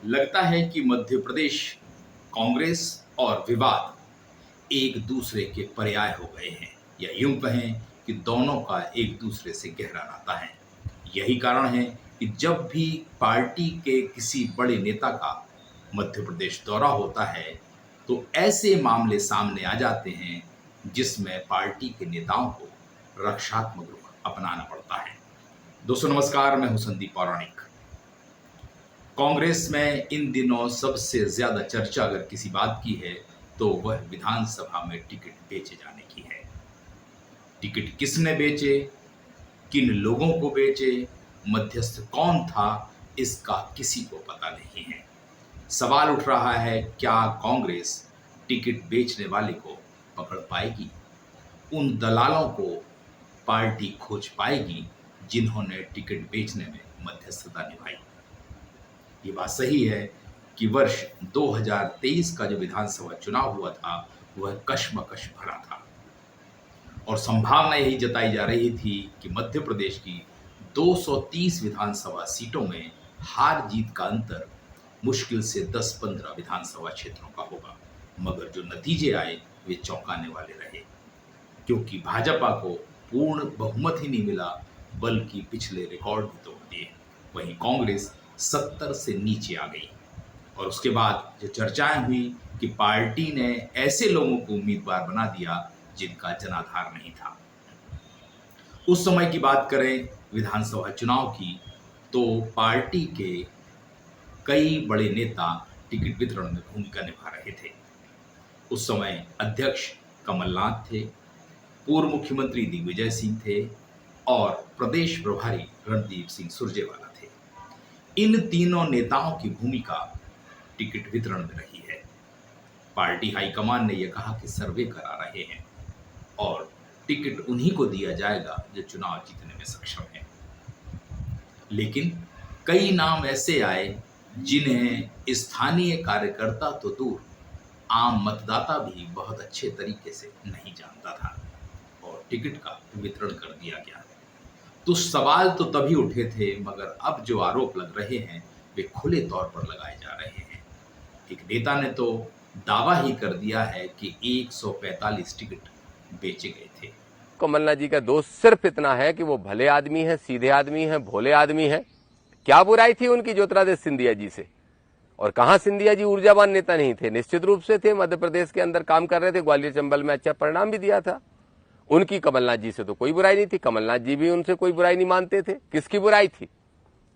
लगता है कि मध्य प्रदेश कांग्रेस और विवाद एक दूसरे के पर्याय हो गए हैं, या यूं कहें कि दोनों का एक दूसरे से गहरा नाता है। यही कारण है कि जब भी पार्टी के किसी बड़े नेता का मध्य प्रदेश दौरा होता है तो ऐसे मामले सामने आ जाते हैं जिसमें पार्टी के नेताओं को रक्षात्मक रुख अपनाना पड़ता है। दोस्तों नमस्कार, मैं हूं संदीप पौराणिक। कांग्रेस में इन दिनों सबसे ज्यादा चर्चा अगर किसी बात की है तो वह विधानसभा में टिकट बेचे जाने की है। टिकट किसने बेचे, किन लोगों को बेचे, मध्यस्थ कौन था, इसका किसी को पता नहीं है। सवाल उठ रहा है, क्या कांग्रेस टिकट बेचने वाले को पकड़ पाएगी? उन दलालों को पार्टी खोज पाएगी जिन्होंने टिकट बेचने में मध्यस्थता निभाई? ये बात सही है कि वर्ष 2023 का जो विधानसभा चुनाव हुआ था वह कशमकश भरा था और संभावना यही जताई जा रही थी कि मध्य प्रदेश की 230 विधानसभा सीटों में हार जीत का अंतर मुश्किल से 10-15 विधानसभा क्षेत्रों का होगा। मगर जो नतीजे आए वे चौंकाने वाले रहे, क्योंकि भाजपा को पूर्ण बहुमत ही नहीं मिला बल्कि पिछले रिकॉर्ड भी तोड़ दिए। वहीं कांग्रेस 70 से नीचे आ गई और उसके बाद जो चर्चाएं हुई कि पार्टी ने ऐसे लोगों को उम्मीदवार बना दिया जिनका जनाधार नहीं था। उस समय की बात करें विधानसभा चुनाव की तो पार्टी के कई बड़े नेता टिकट वितरण में भूमिका निभा रहे थे। उस समय अध्यक्ष कमलनाथ थे, पूर्व मुख्यमंत्री दिग्विजय सिंह थे और प्रदेश प्रभारी रणदीप सिंह सुरजेवाला थे। इन तीनों नेताओं की भूमिका टिकट वितरण में रही है। पार्टी हाईकमान ने यह कहा कि सर्वे करा रहे हैं और टिकट उन्हीं को दिया जाएगा जो चुनाव जीतने में सक्षम है। लेकिन कई नाम ऐसे आए जिन्हें स्थानीय कार्यकर्ता तो दूर, आम मतदाता भी बहुत अच्छे तरीके से नहीं जानता था और टिकट का वितरण कर दिया गया। तो सवाल तो तभी उठे थे, मगर अब जो आरोप लग रहे हैं वे खुले तौर पर लगाए जा रहे हैं। एक नेता ने तो दावा ही कर दिया है कि 145 टिकट बेचे गए थे। कमलनाथ जी का दोष सिर्फ इतना है कि वो भले आदमी हैं, सीधे आदमी हैं, भोले आदमी हैं। क्या बुराई थी उनकी ज्योतिरादित्य सिंधिया जी से? और कहां सिंधिया जी ऊर्जावान नेता नहीं थे? निश्चित रूप से थे। मध्य प्रदेश के अंदर काम कर रहे थे, ग्वालियर चंबल में अच्छा परिणाम भी दिया था। उनकी कमलनाथ जी से तो कोई बुराई नहीं थी, कमलनाथ जी भी उनसे कोई बुराई नहीं मानते थे। किसकी बुराई थी?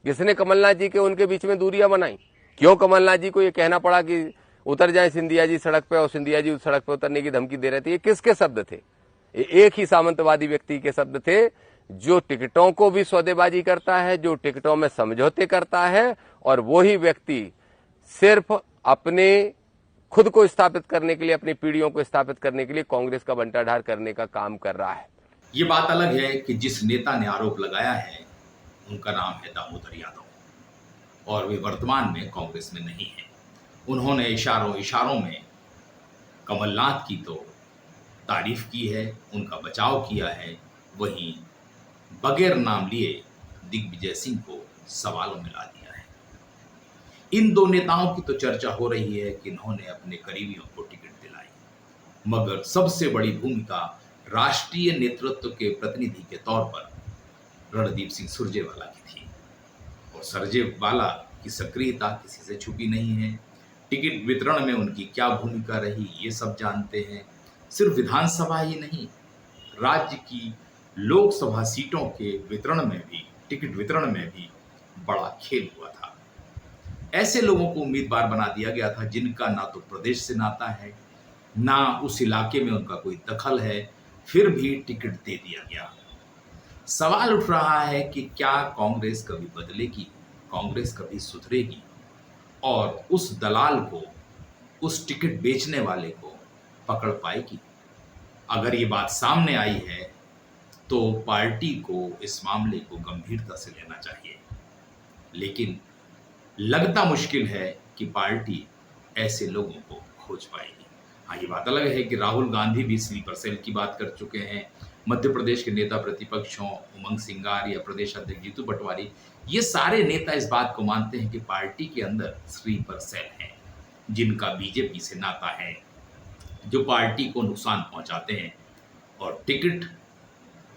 किसने कमलनाथ जी के उनके बीच में दूरियां बनाई? क्यों कमलनाथ जी को यह कहना पड़ा कि उतर जाए सिंधिया जी सड़क पे, और सिंधिया जी उस सड़क पे उतरने की धमकी दे रहे थे? ये किसके शब्द थे? ये एक ही सामंतवादी व्यक्ति के शब्द थे, जो टिकटों को भी सौदेबाजी करता है, जो टिकटों में समझौते करता है, और वही व्यक्ति सिर्फ अपने खुद को स्थापित करने के लिए, अपनी पीढ़ियों को स्थापित करने के लिए कांग्रेस का बंटाढार करने का काम कर रहा है। ये बात अलग है कि जिस नेता ने आरोप लगाया है उनका नाम है दामोदर यादव और वे वर्तमान में कांग्रेस में नहीं है। उन्होंने इशारों इशारों में कमलनाथ की तो तारीफ की है, उनका बचाव किया है, वहीं बगैर नाम लिए दिग्विजय सिंह को सवालों में ला दिया है। इन दो नेताओं की तो चर्चा हो रही है कि इन्होंने अपने करीबियों को टिकट दिलाई, मगर सबसे बड़ी भूमिका राष्ट्रीय नेतृत्व के प्रतिनिधि के तौर पर रणदीप सिंह सुरजेवाला की थी और सुरजेवाला की सक्रियता किसी से छुपी नहीं है। टिकट वितरण में उनकी क्या भूमिका रही ये सब जानते हैं। सिर्फ विधानसभा ही नहीं, राज्य की लोकसभा सीटों के वितरण में भी, टिकट वितरण में भी बड़ा खेल हुआ था। ऐसे लोगों को उम्मीदवार बना दिया गया था जिनका ना तो प्रदेश से नाता है, ना उस इलाके में उनका कोई दखल है, फिर भी टिकट दे दिया गया। सवाल उठ रहा है कि क्या कांग्रेस कभी बदलेगी, कांग्रेस कभी सुधरेगी और उस दलाल को, उस टिकट बेचने वाले को पकड़ पाएगी? अगर ये बात सामने आई है तो पार्टी को इस मामले को गंभीरता से लेना चाहिए, लेकिन लगता मुश्किल है कि पार्टी ऐसे लोगों को खोज पाएगी। हाँ, ये बात अलग है कि राहुल गांधी भी स्लीपर सेल की बात कर चुके हैं, मध्य प्रदेश के नेता प्रतिपक्ष हों, उमंग सिंगार या प्रदेश अध्यक्ष जीतू पटवारी, ये सारे नेता इस बात को मानते हैं कि पार्टी के अंदर स्लीपर सेल हैं, जिनका बीजेपी से नाता है, जो पार्टी को नुकसान पहुंचाते हैं, और टिकट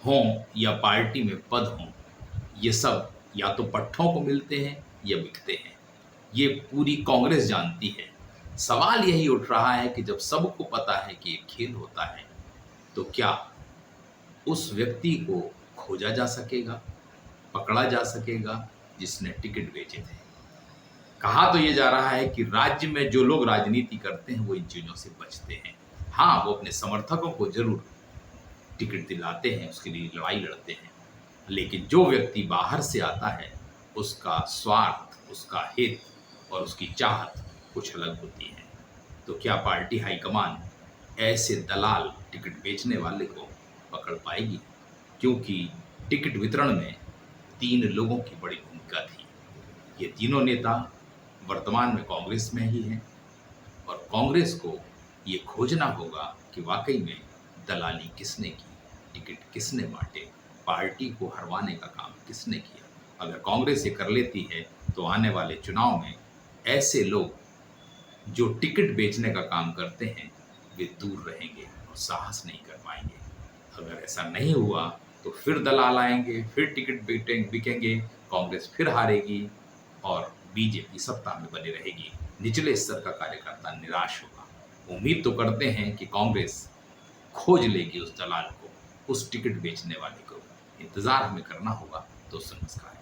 हों या पार्टी में पद हों, ये सब या तो पट्ठों को मिलते हैं या बिकते हैं। ये पूरी कांग्रेस जानती है। सवाल यही उठ रहा है कि जब सबको पता है कि ये खेल होता है, तो क्या उस व्यक्ति को खोजा जा सकेगा, पकड़ा जा सकेगा जिसने टिकट बेचे थे? कहा तो ये जा रहा है कि राज्य में जो लोग राजनीति करते हैं वो इन चीजों से बचते हैं। हाँ, वो अपने समर्थकों को जरूर टिकट दिलाते हैं, उसके लिए लड़ाई लड़ते हैं, लेकिन जो व्यक्ति बाहर से आता है उसका स्वार्थ, उसका हित और उसकी चाहत कुछ अलग होती है। तो क्या पार्टी हाईकमान ऐसे दलाल टिकट बेचने वाले को पकड़ पाएगी? क्योंकि टिकट वितरण में 3 लोगों की बड़ी भूमिका थी। ये तीनों नेता वर्तमान में कांग्रेस में ही हैं, और कांग्रेस को ये खोजना होगा कि वाकई में दलाली किसने की, टिकट किसने बांटे, पार्टी को हरवाने का काम किसने किया। अगर कांग्रेस ये कर लेती है तो आने वाले चुनाव में ऐसे लोग जो टिकट बेचने का काम करते हैं वे दूर रहेंगे और साहस नहीं कर पाएंगे। अगर ऐसा नहीं हुआ तो फिर दलाल आएंगे, फिर टिकट बिकेंगे, कांग्रेस फिर हारेगी और बीजेपी सत्ता में बनी रहेगी। निचले स्तर का कार्यकर्ता निराश होगा। उम्मीद तो करते हैं कि कांग्रेस खोज लेगी उस दलाल को, उस टिकट बेचने वाले को। इंतजार हमें करना होगा। दोस्तों नमस्कार।